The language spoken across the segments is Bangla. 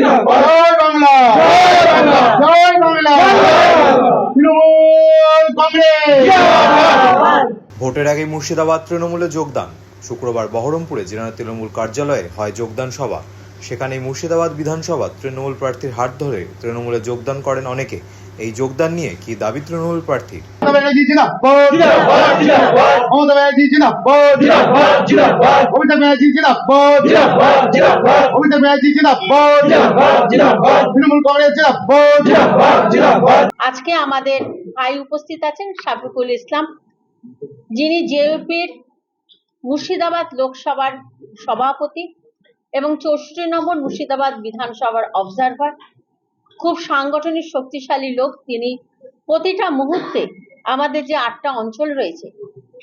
জয় বাংলা, জয় বাংলা, তৃণমূল কংগ্রেস। ভোটের আগে মুর্শিদাবাদ তৃণমূলে যোগদান। শুক্রবার বহরমপুরে জেলা তৃণমূল কার্যালয়ে হয় যোগদান সভা। সেখানে মুর্শিদাবাদ বিধানসভা তৃণমূল প্রার্থীর হাত ধরে তৃণমূলে যোগদান করেন অনেকে। এই যোগদান নিয়ে কি দাবি তৃণমূল প্রার্থীর? আজকে আমাদের ভাই উপস্থিত আছেন শাফিকুল ইসলাম, যিনি জেএপির মুর্শিদাবাদ লোকসভার সভাপতি এবং 64 নম্বর মুর্শিদাবাদ বিধানসভার অবজারভার। খুব সাংগঠনিক শক্তিশালী লোক তিনি। প্রতিটা মুহূর্তে আমাদের যে 8টা অঞ্চল রয়েছে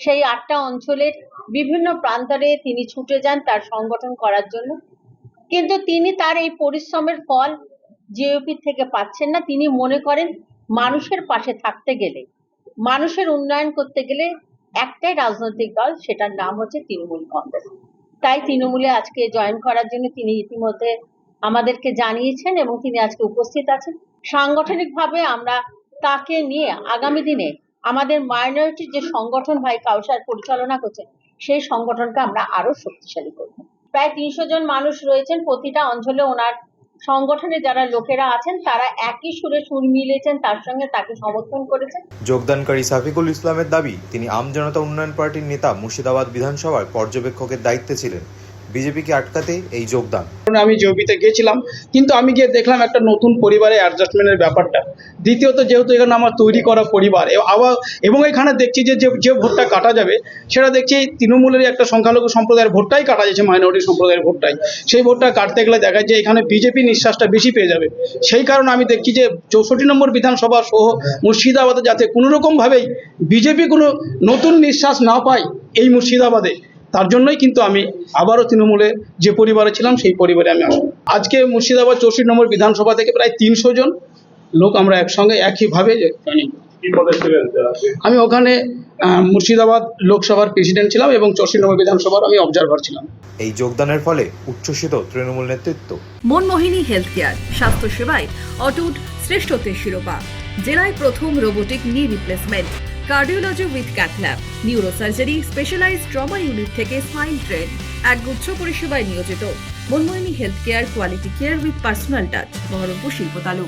সেই 8টা অঞ্চলের বিভিন্ন প্রান্তরে তিনি ছুটে যান তার সংগঠন করার জন্য, কিন্তু তিনি তার এই পরিশ্রমের ফল জেএপি থেকে পাচ্ছেন না। তিনি মনে করেন মানুষের পাশে থাকতে গেলে, মানুষের উন্নয়ন করতে গেলে একটাই রাজনৈতিক দল, সেটার নাম হচ্ছে তৃণমূল কংগ্রেস। তাই তৃণমূলে আজকে জয়েন করার জন্য তিনি ইতিমধ্যে আমাদেরকে জানিয়েছেন এবং তিনি আজকে উপস্থিত আছেন। সাংগঠনিকভাবে আমরা তাকে নিয়ে আগামী দিনে আমাদের মাইনরিটির যে সংগঠন ভাই কাউসার পরিচালনা করছেন সেই সংগঠনকে আমরা আরো শক্তিশালী করব। প্রায় 300 জন মানুষ রয়েছেন প্রতিটা অঞ্চলে। ওনার সংগঠনে যারা লোকেরা আছেন তারা একই সুরে সুর মিলেছেন, তার সঙ্গে তাকে সমর্থন করেছেন। যোগদানকারী শাফিকুল ইসলামের দাবি, তিনি আম জনতা উন্নয়ন পার্টির নেতা, মুর্শিদাবাদ বিধানসভার পর্যবেক্ষকের দায়িত্বে ছিলেন। বিজেপিকে আটকাতে এই যোগদান। আমি জেপিতে গিয়েছিলাম, কিন্তু আমি গিয়ে দেখলাম একটা নতুন পরিবারে অ্যাডজাস্টমেন্টের ব্যাপারটা। দ্বিতীয়ত, যেহেতু এখানে আমার তৈরি করা পরিবার আবার, এবং এখানে দেখছি যে ভোটটা কাটা যাবে সেটা দেখছি তৃণমূলের একটা সংখ্যালঘু সম্প্রদায়ের ভোটটাই কাটা যাচ্ছে, মাইনরিটি সম্প্রদায়ের ভোটটাই। সেই ভোটটা কাটতে গেলে দেখা যায় এখানে বিজেপি নিঃশ্বাসটা বেশি পেয়ে যাবে। সেই কারণে আমি দেখছি যে 64 নম্বর বিধানসভা সহ মুর্শিদাবাদে যাতে কোনোরকমভাবেই বিজেপি কোনো নতুন নিঃশ্বাস না পায় এই মুর্শিদাবাদে, তার জন্যই কিন্তু আমি আবারও তৃণমূলে যে পরিবারে ছিলাম সেই পরিবারে আমি আসবো। আজকে মুর্শিদাবাদ 64 নম্বর বিধানসভা থেকে প্রায় 300 জন লোক আমরা একসঙ্গে একইভাবে জয়েনিং। আমি ওখানে মুর্শিদাবাদ লোকসভার প্রেসিডেন্ট ছিলাম এবং 64 নম্বর বিধানসভার আমি অবজারভার ছিলাম। এই যোগদানের ফলে উচ্ছ্বসিত তৃণমূল নেতৃত্ব। মনমোহিনী হেলথ কেয়ার, স্বাস্থ্য সেবায় অটুট শ্রেষ্ঠত্বের শিরোপা। জেলায় প্রথম robotic knee replacement, cardiology with cath lab, neurosurgery, specialized trauma unit থেকে স্পাইন ট্রেন, একগুচ্ছ পরিষেবায় নিয়োজিত। Manmohini health care, quality care with personal touch, Baharampur শিল্পতালু।